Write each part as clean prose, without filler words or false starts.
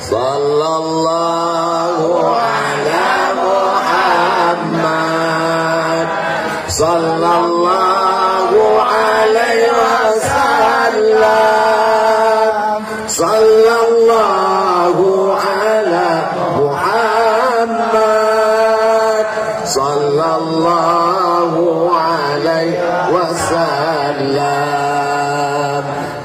Sallallahu ala Muhammad. Sallallahu alaihi wasallam. Sallallahu ala Muhammad. Sallallahu alaihi wasallam.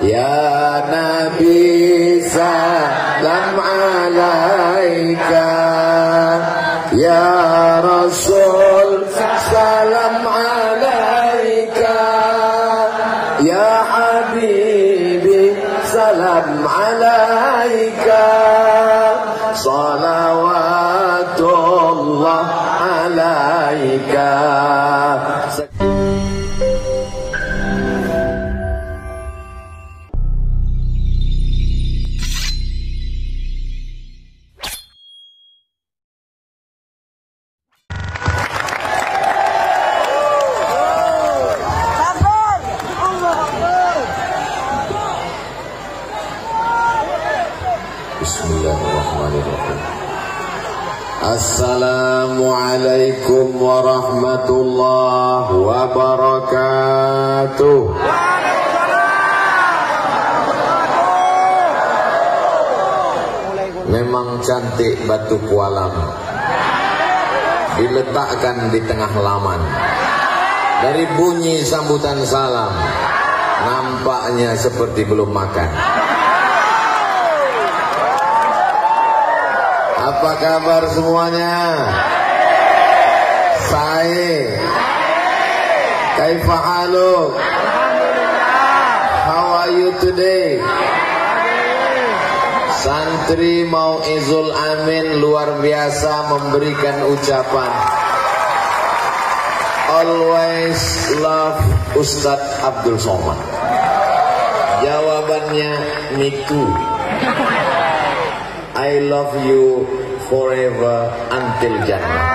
Ya Nabi salam alaika. Ya Rasul salam alaika. Ya Habibi salam alaika. Salawatullah alaika. Bismillahirrahmanirrahim. Assalamualaikum warahmatullahi wabarakatuh. Memang cantik Batu Kualam, diletakkan di tengah halaman. Dari bunyi sambutan salam, nampaknya seperti belum makan. Apa kabar semuanya? Saya Kaifa haluk? How are you today? Santri Mau'izul Amin luar biasa memberikan ucapan. Always love Ustadz Abdul Somad. Jawabannya me too. I love you forever until Jannah.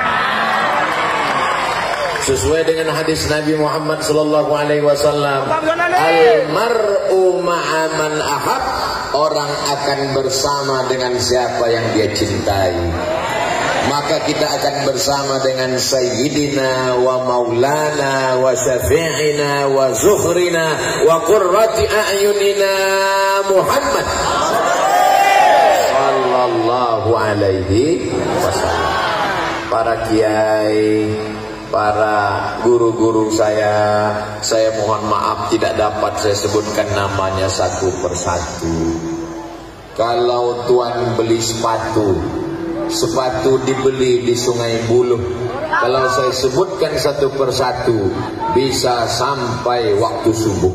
Sesuai dengan hadis Nabi Muhammad sallallahu alaihi wasallam, al-mar'u ma'a man ahab, orang akan bersama dengan siapa yang dia cintai. Maka kita akan bersama dengan Sayyidina wa Maulana wa Syafi'ina wa Zuhrina wa Qurrati a'yunina Muhammad sallallahu alaihi wasallam. Para kiai, para guru-guru saya mohon maaf tidak dapat saya sebutkan namanya satu persatu. Kalau tuan beli sepatu dibeli di Sungai Buluh, kalau saya sebutkan satu persatu bisa sampai waktu subuh.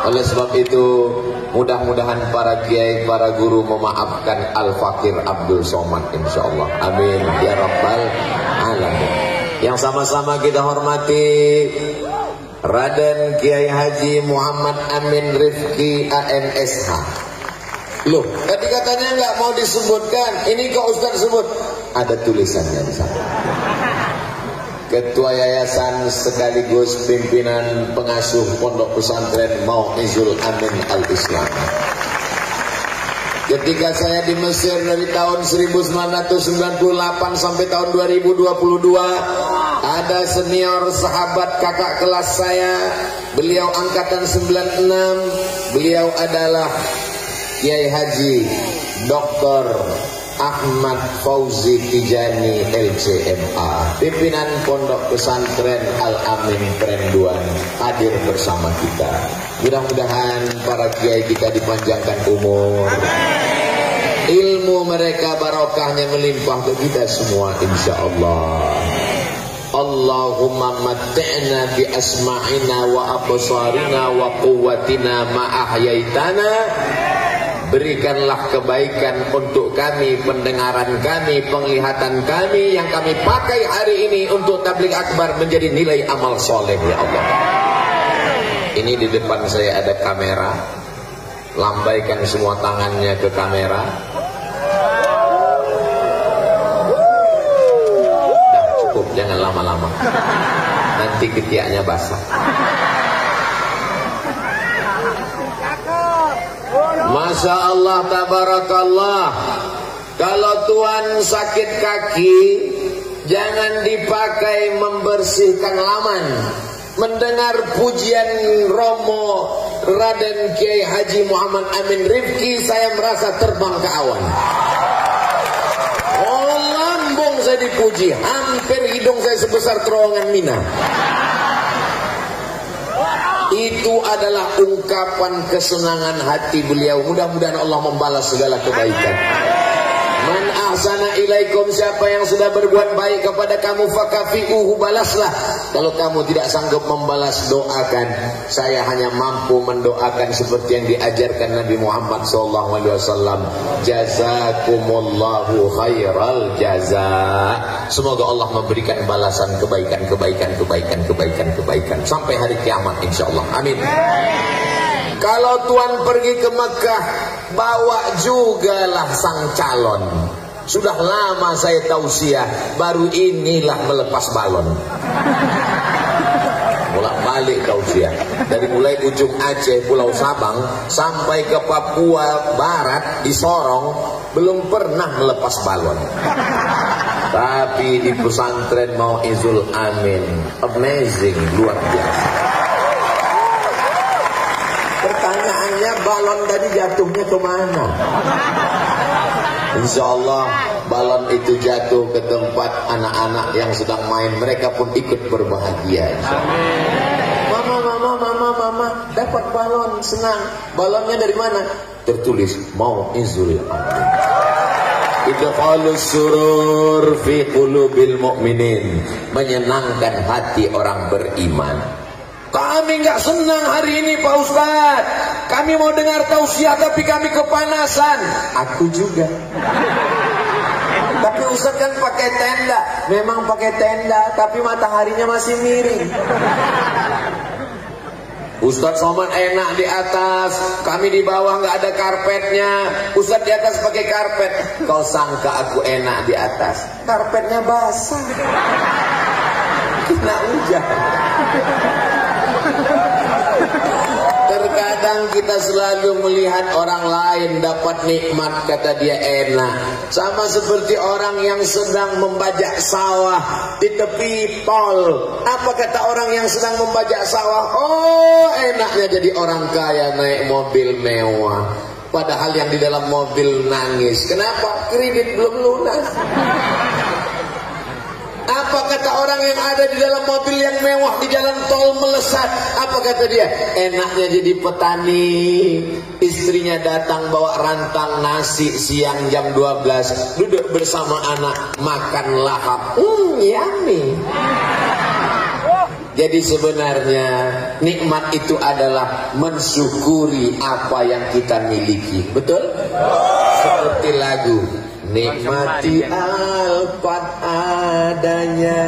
Oleh sebab itu mudah-mudahan para kiai, para guru memaafkan Al-Fakir Abdul Somad insyaallah. Amin ya rabbal alamin. Yang sama-sama kita hormati Raden Kiai Haji Muhammad Amin Rifki ANSH. Loh, tadi katanya nggak mau disebutkan, ini kok Ustaz sebut? Ada tulisannya di sana. Ketua Yayasan sekaligus pimpinan pengasuh Pondok Pesantren Mau'izul Amin Al-Islam. Ketika saya di Mesir dari tahun 1998 sampai tahun 2022, ada senior sahabat kakak kelas saya, beliau angkatan 96, beliau adalah Kiai Haji Dr. Ahmad Fauzi Tijani LCMA, pimpinan Pondok Pesantren Al-Amin Perenduan, hadir bersama kita. Mudah-mudahan para kiai kita dipanjangkan umur, ilmu mereka barokahnya melimpah ke kita semua insyaallah. Allahumma mat'na bi asma'ina wa absarina wa quwwatina ma ahyaitana. Berikanlah kebaikan untuk kami, pendengaran kami, penglihatan kami yang kami pakai hari ini untuk tabligh akbar menjadi nilai amal soleh ya Allah. Ini di depan saya ada kamera, lambaikan semua tangannya ke kamera. Dah cukup, jangan lama-lama, nanti ketiaknya basah. Masya Allah, tabarakallah. Kalau tuan sakit kaki, jangan dipakai membersihkan laman. Mendengar pujian Romo Raden Kiai Haji Muhammad Amin Rifki, saya merasa terbang ke awan. Oh, lambung saya dipuji, hampir hidung saya sebesar terowongan Mina. Itu adalah ungkapan kesenangan hati beliau. Mudah-mudahan Allah membalas segala kebaikan. Man ahsana ilaikum, siapa yang sudah berbuat baik kepada kamu, fakafi'uhu, balaslah. Kalau kamu tidak sanggup membalas, doakan. Saya hanya mampu mendoakan seperti yang diajarkan Nabi Muhammad SAW. Jazakumullahu khairal jaza. Semoga Allah memberikan balasan kebaikan sampai hari kiamat insyaallah. Amin. Kalau tuan pergi ke Mekah, bawa jugalah sang calon. Sudah lama saya tausiah, baru inilah melepas balon. Bolak-balik tausiah. Dari mulai ujung Aceh, Pulau Sabang, sampai ke Papua Barat, di Sorong, belum pernah melepas balon. Tapi di pesantren Mau'izul Amin, amazing, luar biasa. Pertanyaannya, balon tadi jatuhnya kemana? Insya Allah balon itu jatuh ke tempat anak-anak yang sedang main. Mereka pun ikut berbahagia. Mama, dapat balon, senang. Balonnya dari mana? Tertulis Mau'izul Amin. Idkhalus surur fi qulubil mu'minin. Menyenangkan hati orang beriman. Kami nggak senang hari ini Pak Ustadz. Kami mau dengar tausiah tapi kami kepanasan. Aku juga. Tapi Ustadz kan pakai tenda. Memang pakai tenda, tapi mataharinya masih miring. Ustadz Somad enak di atas, kami di bawah nggak ada karpetnya. Ustadz di atas pakai karpet. Kau sangka aku enak di atas? Karpetnya basah. Kena hujan. Terkadang kita selalu melihat orang lain dapat nikmat, kata dia enak. Sama seperti orang yang sedang membajak sawah di tepi tol. Apa kata orang yang sedang membajak sawah? Oh, enaknya jadi orang kaya, naik mobil mewah. Padahal yang di dalam mobil nangis. Kenapa? Kredit belum lunas. Apa kata orang yang ada di dalam mobil yang mewah di jalan tol melesat? Apa kata dia? Enaknya jadi petani. Istrinya datang bawa rantang nasi siang jam 12. Duduk bersama anak, makan lahap. Yummy. Jadi sebenarnya nikmat itu adalah mensyukuri apa yang kita miliki. Betul? Seperti lagu nikmati alfat adanya.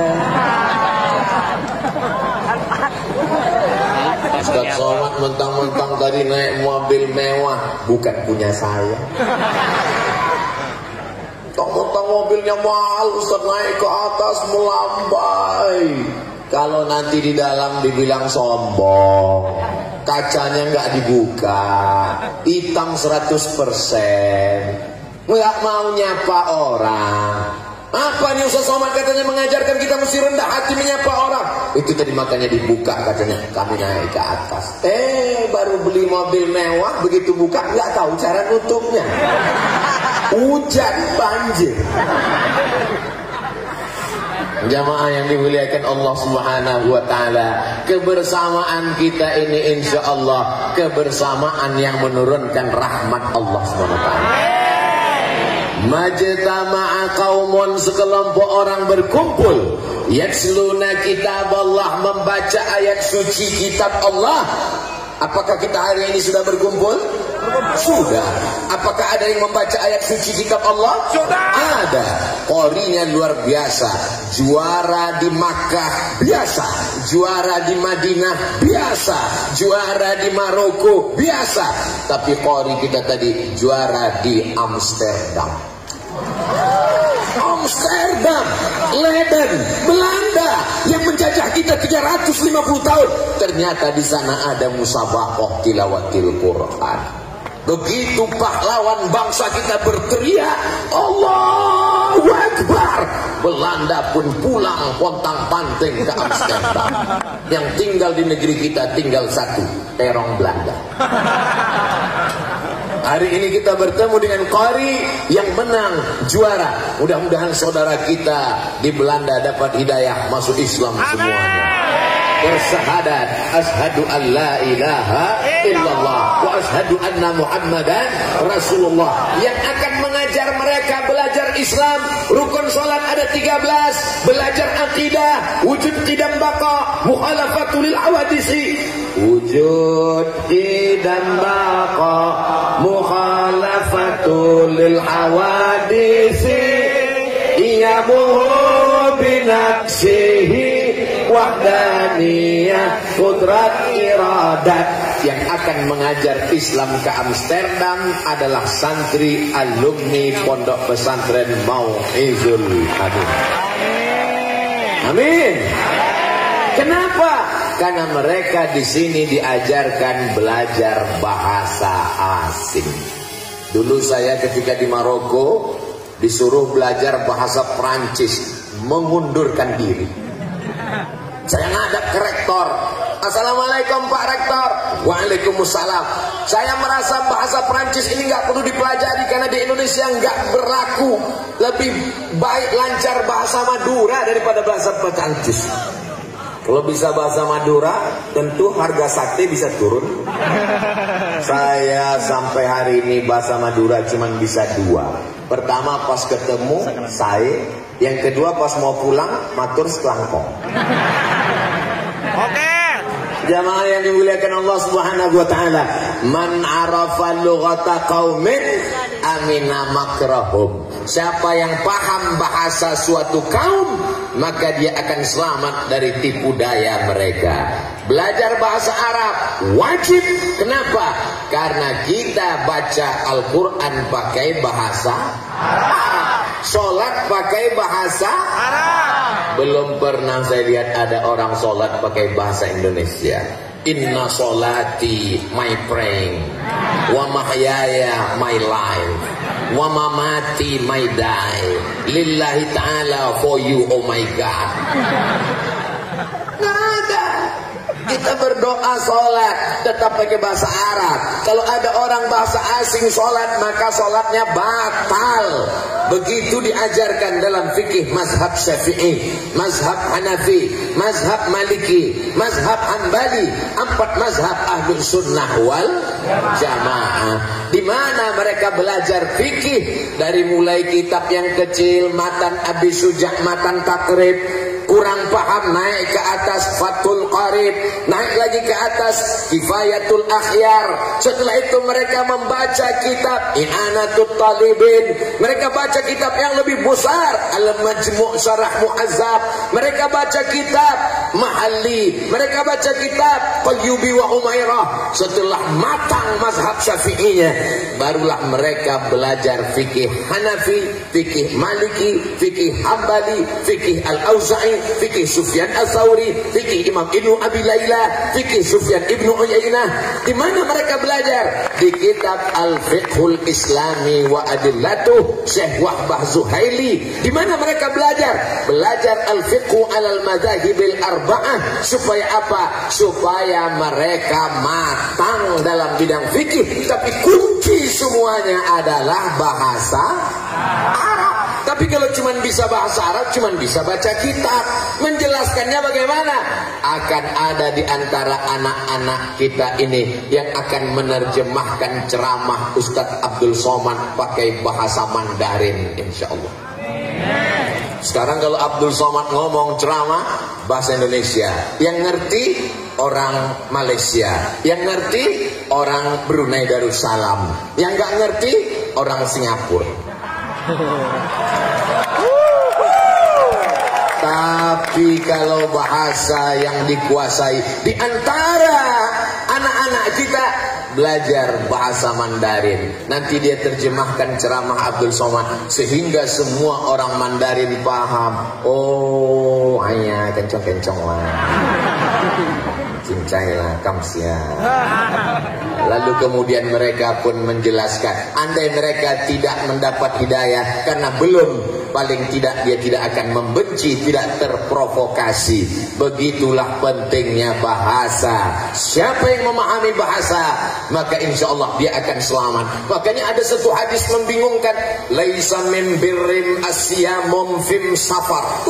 Ustadz Somad mentang-mentang tadi naik mobil mewah, bukan punya saya. Mentang-mentang mobilnya mahal, Ustadz naik ke atas melambai. Kalau nanti di dalam dibilang sombong, kacanya nggak dibuka, hitam 100%. Nggak mau nyapa orang. Apa nih Ustaz Somad katanya mengajarkan kita mesti rendah hati menyapa orang. Itu tadi makanya dibuka katanya, kami naik ke atas. Baru beli mobil mewah, begitu buka nggak tahu cara nutupnya. Hujan, banjir. Jamaah yang dimuliakan Allah Subhanahu wa taala, kebersamaan kita ini insya Allah kebersamaan yang menurunkan rahmat Allah Subhanahu wa taala. Majtama'a qaumun, sekelompok orang berkumpul, yatsluna kitab Allah, membaca ayat suci kitab Allah. Apakah kita hari ini sudah berkumpul? Sudah. Apakah ada yang membaca ayat suci kitab Allah? Sudah. Ada. Qorinya luar biasa. Juara di Makkah biasa, juara di Madinah biasa, juara di Maroko biasa. Tapi qori kita tadi juara di Amsterdam. Amsterdam, Leiden, Belanda yang menjajah kita 350 tahun. Ternyata di sana ada musabaqah tilawatil Quran. Begitu pahlawan bangsa kita berteriak Allahu Akbar, Belanda pun pulang pontang-panting ke Amsterdam. Yang tinggal di negeri kita tinggal satu, terong Belanda. Hari ini kita bertemu dengan Qari yang menang juara. Mudah-mudahan saudara kita di Belanda dapat hidayah masuk Islam semuanya. Bersyahadat asyhadu an la ilaha illallah wa asyhadu anna muhammadan rasulullah, yang akan mengajar mereka belajar Islam. Rukun salat ada 13, belajar akidah, wujud qidam baqa, mukhalafatul lil awadisi, wujud qidam baqa, mukhalafatul lil awadisi, iyamuhu binafsihi wahdaniyah kudrat iradat. Yang akan mengajar Islam ke Amsterdam adalah santri alumni Pondok Pesantren Mau'izul Amin. Amin. Kenapa? Karena mereka di sini diajarkan belajar bahasa asing. Dulu saya ketika di Maroko disuruh belajar bahasa Prancis, mengundurkan diri. Saya ngadap ke rektor, assalamualaikum Pak Rektor. Waalaikumsalam. Saya merasa bahasa Prancis ini nggak perlu dipelajari karena di Indonesia nggak berlaku. Lebih baik lancar bahasa Madura daripada bahasa Prancis. Kalau bisa bahasa Madura, tentu harga sate bisa turun. Saya sampai hari ini bahasa Madura cuma bisa 2. Pertama pas ketemu saya, yang kedua pas mau pulang matur setelangkong. Oke. Jamaah yang dimuliakan Allah Subhanahu wa taala, man arafa lughata qaumin amina makrahum. Siapa yang paham bahasa suatu kaum, maka dia akan selamat dari tipu daya mereka. Belajar bahasa Arab wajib. Kenapa? Karena kita baca Al-Quran pakai bahasa Arab, sholat pakai bahasa Arab. Belum pernah saya lihat ada orang sholat pakai bahasa Indonesia. Inna sholati my praying, wa mahyaya my life, wa mamati my die, lillahi ta'ala for you oh my God. Nggak ada. Kita berdoa sholat tetap pakai bahasa Arab. Kalau ada orang bahasa asing sholat, maka sholatnya batal. Begitu diajarkan dalam fikih mazhab Syafi'i, mazhab Hanafi, mazhab Maliki, mazhab Hanbali, 4 mazhab Ahlus Sunnah wal Jamaah. Di mana mereka belajar fikih dari mulai kitab yang kecil, matan Abi Suja', matan Takrib, kurang paham naik ke atas Fathul Qarib, naik lagi ke atas Kifayatul Akhyar. Setelah itu mereka membaca kitab I'anatul Talibin, mereka baca kitab yang lebih besar Al-Majmu' Syarah Mu'azzab, mereka baca kitab Mahalli, mereka baca kitab Qayyubi wa Umairah. Setelah matang mazhab Syafi'inya, barulah mereka belajar fikih Hanafi, fikih Maliki, fikih Hambali, fikih Al-Auza'i, fikih Sufyan Ats-Tsauri, fikih Imam Ibnu Abi Layla, fikih Sufyan Ibnu Uyainah. Di mana mereka belajar? Di kitab Al-Fiqhul Islami wa Adillatuh Syekh Wahbah Zuhaili. Di mana mereka belajar? Belajar Al-Fiqhu 'alal Madzahibil Arba'ah. Supaya apa? Supaya mereka matang dalam bidang fikih. Tapi kunci semuanya adalah bahasa Arab. Tapi kalau cuma bisa bahasa Arab, cuma bisa baca kitab, menjelaskannya bagaimana? Akan ada di antara anak-anak kita ini yang akan menerjemahkan ceramah Ustadz Abdul Somad pakai bahasa Mandarin, insya Allah. Sekarang kalau Abdul Somad ngomong ceramah bahasa Indonesia, yang ngerti orang Malaysia, yang ngerti orang Brunei Darussalam, yang nggak ngerti orang Singapura. Tapi kalau bahasa yang dikuasai, di antara anak-anak kita belajar bahasa Mandarin, nanti dia terjemahkan ceramah Abdul Somad sehingga semua orang Mandarin paham. Oh, hanya kencong-kencong lah. cincailah kamsia. Lalu kemudian mereka pun menjelaskan, andai mereka tidak mendapat hidayah karena belum, paling tidak dia tidak akan membenci, tidak terprovokasi. Begitulah pentingnya bahasa. Siapa yang memahami bahasa, maka insya Allah dia akan selamat. Makanya ada satu hadis membingungkan, laisa min birrim asyamum fim safar.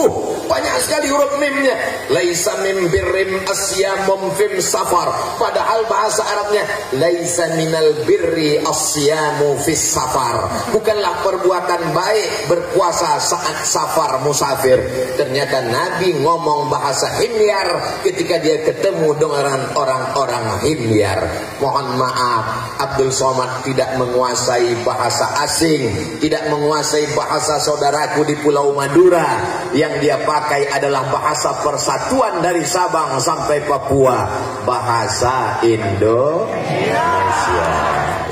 Banyak sekali huruf mimnya. Laisa min birrim asyamum fim safar. Padahal bahasa Arabnya laisa minal birri asyamu fis safar. Bukanlah perbuatan baik berpuasa saat safar musafir. Ternyata Nabi ngomong bahasa himyar ketika dia ketemu dengan orang-orang himyar. Mohon maaf, Abdul Somad tidak menguasai bahasa asing, tidak menguasai bahasa saudaraku di Pulau Madura. Yang dia pakai adalah bahasa persatuan dari Sabang sampai Papua, bahasa Indonesia.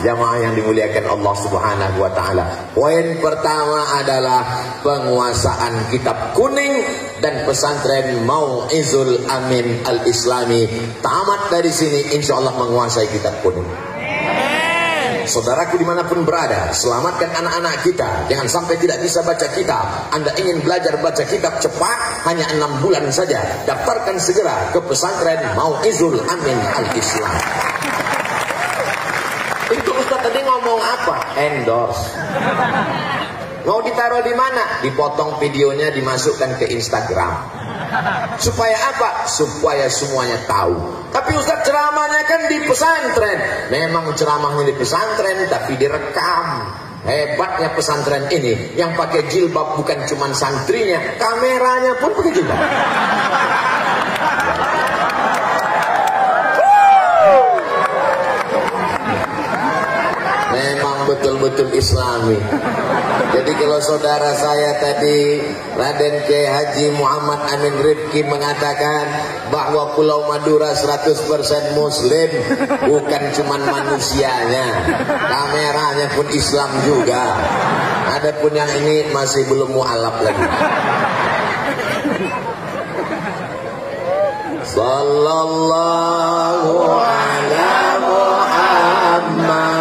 Jamaah yang dimuliakan Allah Subhanahu wa taala. Poin pertama adalah penguasaan kitab kuning dan pesantren Mau'izul Amin Al-Islami. Tamat dari sini insya Allah menguasai kitab kuning. Saudaraku dimanapun berada, selamatkan anak-anak kita. Jangan sampai tidak bisa baca kitab. Anda ingin belajar baca kitab cepat, hanya 6 bulan saja. Daftarkan segera ke pesantren Mau'izul Amin Al-Islam. Itu Ustaz tadi ngomong apa? Endorse. Mau ditaruh di mana? Dipotong videonya, dimasukkan ke Instagram. Supaya apa? Supaya semuanya tahu. Tapi Ustaz ceramahnya kan di pesantren. Memang ceramahnya di pesantren, tapi direkam. Hebatnya pesantren ini, yang pakai jilbab bukan cuma santrinya, kameranya pun pakai jilbab. Memang betul-betul Islami. Jadi kalau saudara saya tadi Raden Kiai Haji Muhammad Amin Rifki mengatakan bahwa Pulau Madura 100% Muslim, bukan cuma manusianya, kameranya pun Islam juga. Adapun yang ini masih belum mu'alaf lagi. Sallallahu ala Muhammad,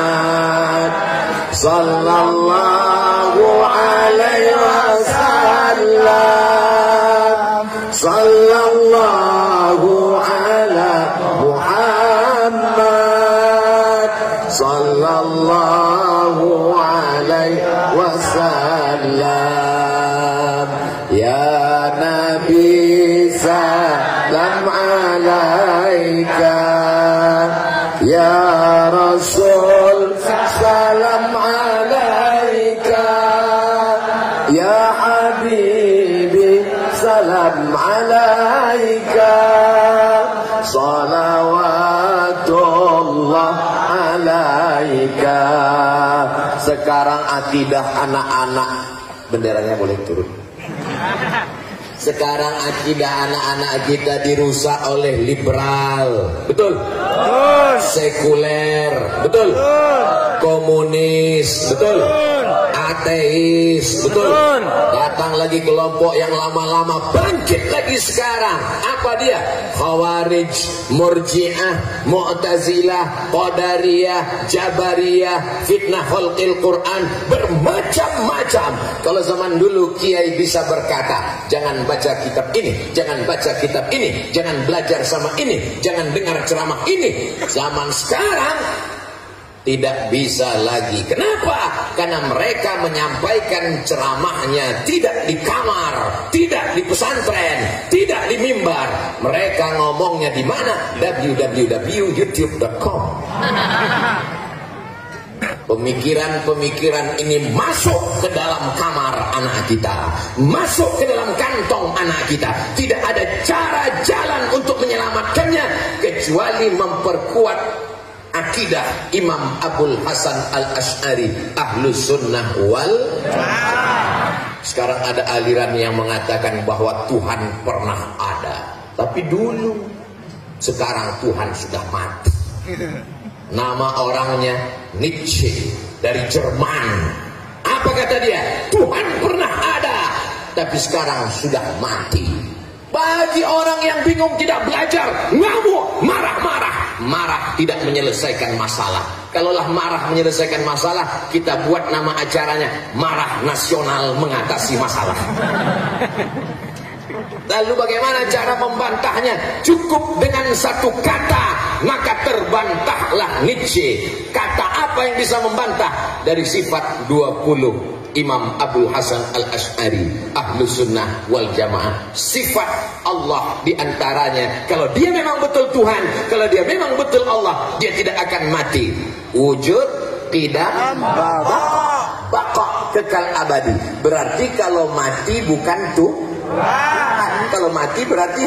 sallallahu alaihi wasallam, sallallahu ala Muhammad, sallallahu alaihi wasallam. Ya Nabi salam alaika, ya Rasul salam alaika, ya Habibi salam alaika, salawatullah alaika. Sekarang akidah anak-anak, benderanya boleh turun. Sekarang akidah anak-anak kita dirusak oleh liberal, betul? Betul. Sekuler, betul? Betul. Komunis, betul? Ateis, betul? Datang lagi kelompok yang lama-lama bangkit lagi sekarang. Apa dia? Khawarij, Murji'ah, Mu'tazilah, Qadariyah, Jabariyah, fitnah khalqil Quran, bermacam-macam. Kalau zaman dulu kiai bisa berkata, jangan baca kitab ini, jangan baca kitab ini, jangan belajar sama ini, jangan dengar ceramah ini. Zaman sekarang tidak bisa lagi. Kenapa? Karena mereka menyampaikan ceramahnya tidak di kamar, tidak di pesantren, tidak di mimbar. Mereka ngomongnya di mana? www.youtube.com. Pemikiran-pemikiran ini masuk ke dalam kamar anak kita, masuk ke dalam kantong anak kita. Tidak ada cara jalan untuk menyelamatkannya kecuali memperkuat akidah Imam Abul Hasan Al-Asy'ari Ahlus Sunnah wal Jamaah. Sekarang ada aliran yang mengatakan bahwa Tuhan pernah ada, tapi dulu. Sekarang Tuhan sudah mati. Nama orangnya Nietzsche dari Jerman. Apa kata dia? Tuhan pernah ada, tapi sekarang sudah mati. Bagi orang yang bingung tidak belajar, ngamuk, marah-marah. Marah tidak menyelesaikan masalah. Kalaulah marah menyelesaikan masalah, kita buat nama acaranya Marah Nasional Mengatasi Masalah. Lalu bagaimana cara membantahnya? Cukup dengan satu kata, maka terbantahlah Nietzsche. Kata apa yang bisa membantah? Dari sifat 20 Imam Abdul Hasan Al-Asy'ari, Ahlus Sunnah wal Jamaah. Sifat Allah diantaranya, kalau dia memang betul Tuhan, kalau dia memang betul Allah, dia tidak akan mati. Wujud, tidak, baqa, kekal abadi. Berarti kalau mati bukan Tuhan, kalau mati berarti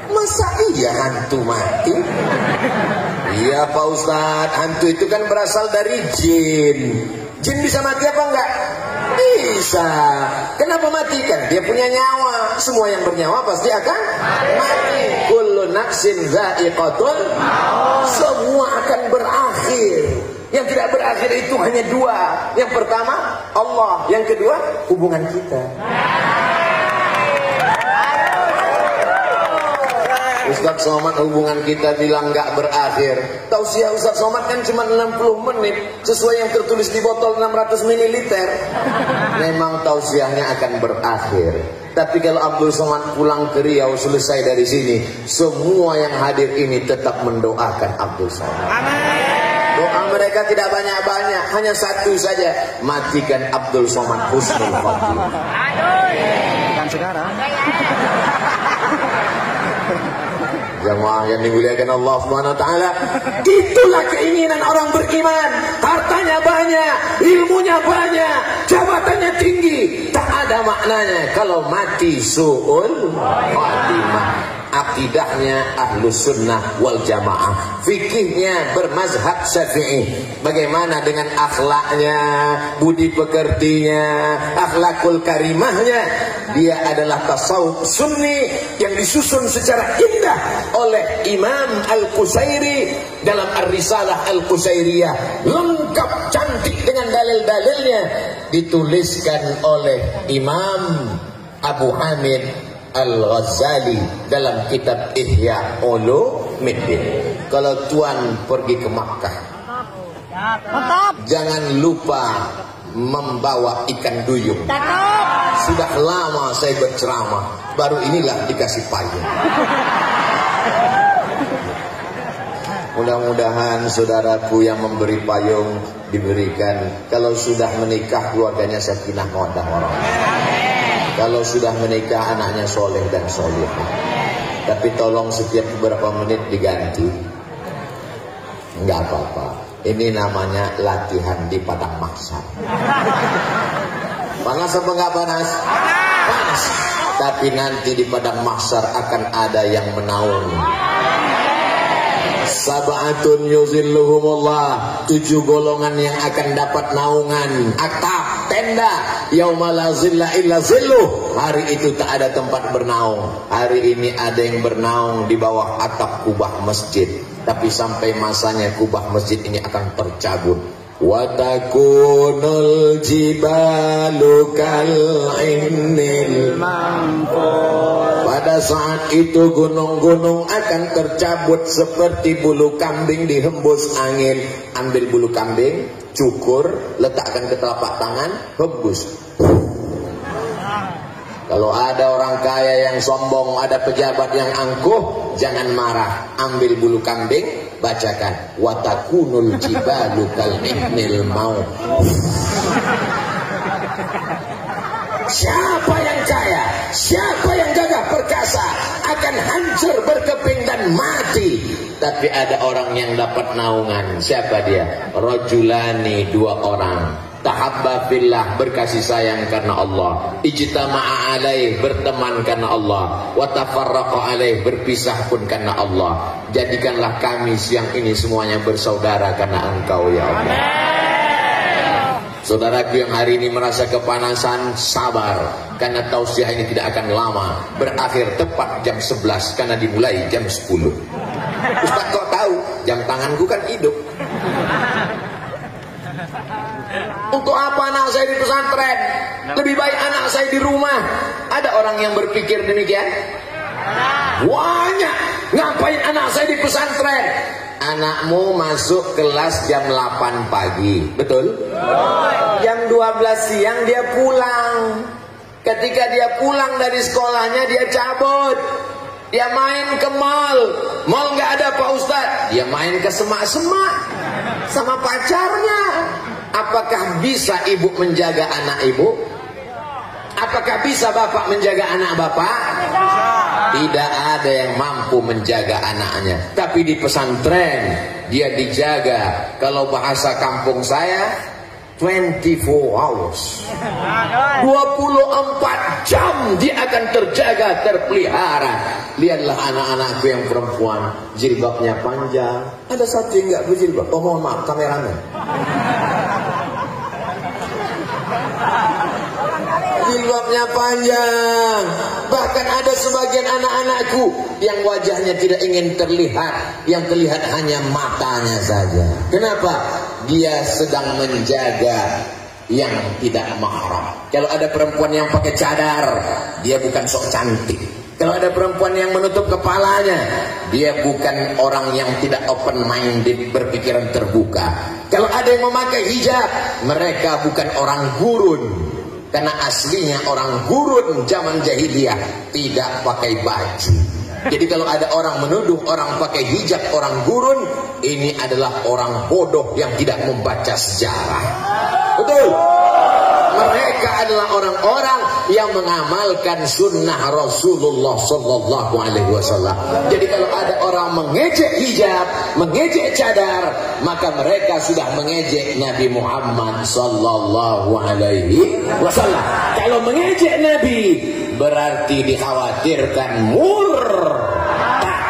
masa iya hantu mati? Iya Pak Ustadz, hantu itu kan berasal dari jin. Jin bisa mati apa enggak? Bisa. Kenapa mati? Kan dia punya nyawa. Semua yang bernyawa pasti akan mati. Kullu nafsin dha'iqatul maut. Semua akan berakhir. Yang tidak berakhir itu hanya dua. Yang pertama Allah, yang kedua hubungan kita. Ustaz Somad hubungan kita bilang nggak berakhir. Tausiah Ustaz Somad kan cuma 60 menit sesuai yang tertulis di botol 600 ml. Memang tausiahnya akan berakhir. Tapi kalau Abdul Somad pulang ke Riau selesai dari sini, semua yang hadir ini tetap mendoakan Abdul Somad. Doa mereka tidak banyak-banyak, hanya satu saja, matikan Abdul Somad husnul khotimah. Bukan sekarang. Jamaah yang dimuliakan Allah Subhanahu wa taala, itulah keinginan orang beriman. Hartanya banyak, ilmunya banyak, jabatannya tinggi, tak ada maknanya kalau mati su'ul khatimah. Akidahnya Ahlus Sunnah wal Jamaah, fikihnya bermazhab Syafi'i. Bagaimana dengan akhlaknya, budi pekertinya, akhlakul karimahnya? Dia adalah tasawuf sunni yang disusun secara indah oleh Imam Al-Qusairi dalam Ar-Risalah Al-Qusairiyah, lengkap cantik dengan dalil-dalilnya, dituliskan oleh Imam Abu Hamid Al-Ghazali dalam kitab Ihya Ulumuddin. Kalau tuan pergi ke Makkah, jangan lupa membawa ikan duyung. Sudah lama saya berceramah, baru inilah dikasih payung. Mudah-mudahan saudaraku yang memberi payung diberikan, kalau sudah menikah keluarganya sakinah mawaddah warahmah. Kalau sudah menikah anaknya soleh dan solehah. Tapi tolong setiap beberapa menit diganti. Enggak apa-apa. Ini namanya latihan di padang mahsyar. Panas apa enggak panas? Panas. Tapi nanti di padang mahsyar akan ada yang menaung. Sab'atun yuzilluhumullah, 7 golongan yang akan dapat naungan atap tenda yauma la zilla illa zilluh. Hari itu tak ada tempat bernaung. Hari ini ada yang bernaung di bawah atap kubah masjid, tapi sampai masanya kubah masjid ini akan tercabut. Wa takunul jibalu kal innil manfur. Pada saat itu gunung-gunung akan tercabut seperti bulu kambing dihembus angin. Ambil bulu kambing, cukur, letakkan ke telapak tangan, hembus. Kalau ada orang kaya yang sombong, ada pejabat yang angkuh, jangan marah. Ambil bulu kambing, bacakan watakunul jibalu kal ihnil maut. Siapa yang kaya, siapa yang gagah perkasa akan hancur berkeping dan mati. Tapi ada orang yang dapat naungan. Siapa dia? Rajulani, 2 orang. Tahabba fillah, berkasih sayang karena Allah. Ijtama'a alaih, berteman karena Allah. Wa tafarraqa alaih, berpisah pun karena Allah. Jadikanlah kami siang ini semuanya bersaudara karena Engkau ya Allah. Saudaraku yang hari ini merasa kepanasan, sabar, karena tausiah ini tidak akan lama. Berakhir tepat jam 11 karena dimulai jam 10. Ustaz kok tahu? Jam tanganku kan hidup. Untuk apa anak saya di pesantren? Lebih baik anak saya di rumah. Ada orang yang berpikir demikian? Banyak. Ngapain anak saya di pesantren? Anakmu masuk kelas jam 8 pagi, betul? Jam 12 siang dia pulang. Ketika dia pulang dari sekolahnya, dia cabut. Dia main ke mall. Mall nggak ada Pak Ustadz. Dia main ke semak-semak sama pacarnya. Apakah bisa ibu menjaga anak ibu? Apakah bisa bapak menjaga anak bapak? Tidak ada yang mampu menjaga anaknya. Tapi di pesantren dia dijaga. Kalau bahasa kampung saya 24 hours, 24 jam dia akan terjaga, terpelihara. Lihatlah anak-anakku yang perempuan, jilbabnya panjang. Ada satu yang nggak berjilbab. Oh mohon maaf, kameramen. Jilbabnya panjang. Bahkan ada sebagian anak-anakku yang wajahnya tidak ingin terlihat, yang terlihat hanya matanya saja. Kenapa? Dia sedang menjaga yang tidak mahram. Kalau ada perempuan yang pakai cadar, dia bukan sok cantik. Kalau ada perempuan yang menutup kepalanya, dia bukan orang yang tidak open minded, berpikiran terbuka. Kalau ada yang memakai hijab, mereka bukan orang gurun. Karena aslinya orang gurun zaman jahiliyah tidak pakai baju. Jadi kalau ada orang menuduh orang pakai hijab orang gurun, ini adalah orang bodoh yang tidak membaca sejarah. Betul? Mereka adalah orang-orang yang mengamalkan sunnah Rasulullah Sallallahu Alaihi Wasallam. Jadi kalau ada orang mengejek hijab, mengejek cadar, maka mereka sudah mengejek Nabi Muhammad Sallallahu Alaihi Wasallam. Kalau mengejek Nabi, berarti dikhawatirkan murtad.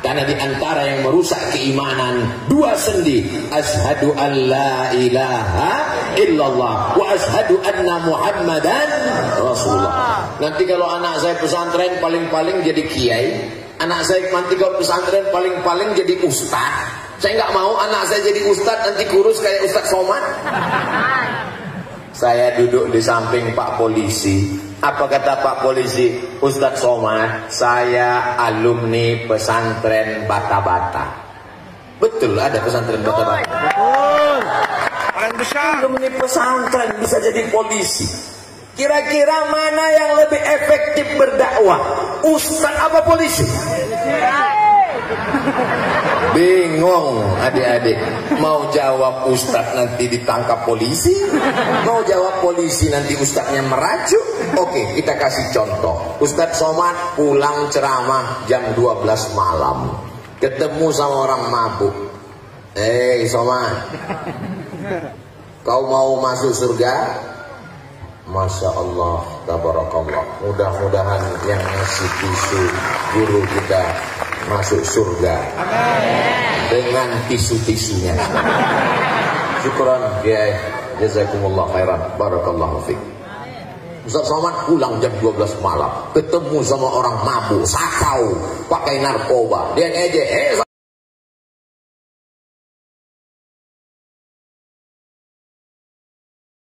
Karena di antara yang merusak keimanan dua sendi, asyhadu an la ilaha illallah wa asyhadu anna Muhammadan Rasulullah. Nanti kalau anak saya pesantren paling-paling jadi kiai, anak saya nanti kalau pesantren paling-paling jadi ustaz. Saya nggak mau anak saya jadi ustaz nanti kurus kayak Ustaz Somad. Saya duduk di samping Pak Polisi. Apa kata Pak Polisi? Ustaz Somad, saya alumni pesantren Bata-Bata. Betul ada pesantren Bata-Bata. Betul. Paling besar. Alumni pesantren bisa jadi polisi. Kira-kira mana yang lebih efektif berdakwah? Ustaz apa polisi? Bingung adik-adik. Mau jawab ustaz nanti ditangkap polisi, mau jawab polisi nanti ustaznya merajuk. Oke, kita kasih contoh. Ustaz Somad pulang ceramah jam 12 malam, ketemu sama orang mabuk. Somad, kau mau masuk surga? Masya Allah, tabarakallah. Mudah-mudahan yang ngasih tisu guru kita masuk surga. Amin. Dengan tisu-tisunya. Syukran ya, jazakumullah khairan, barakallahu fiik. Ustaz Somad pulang jam 12 malam, ketemu sama orang mabuk, sakau, pakai narkoba. Dia ngejek,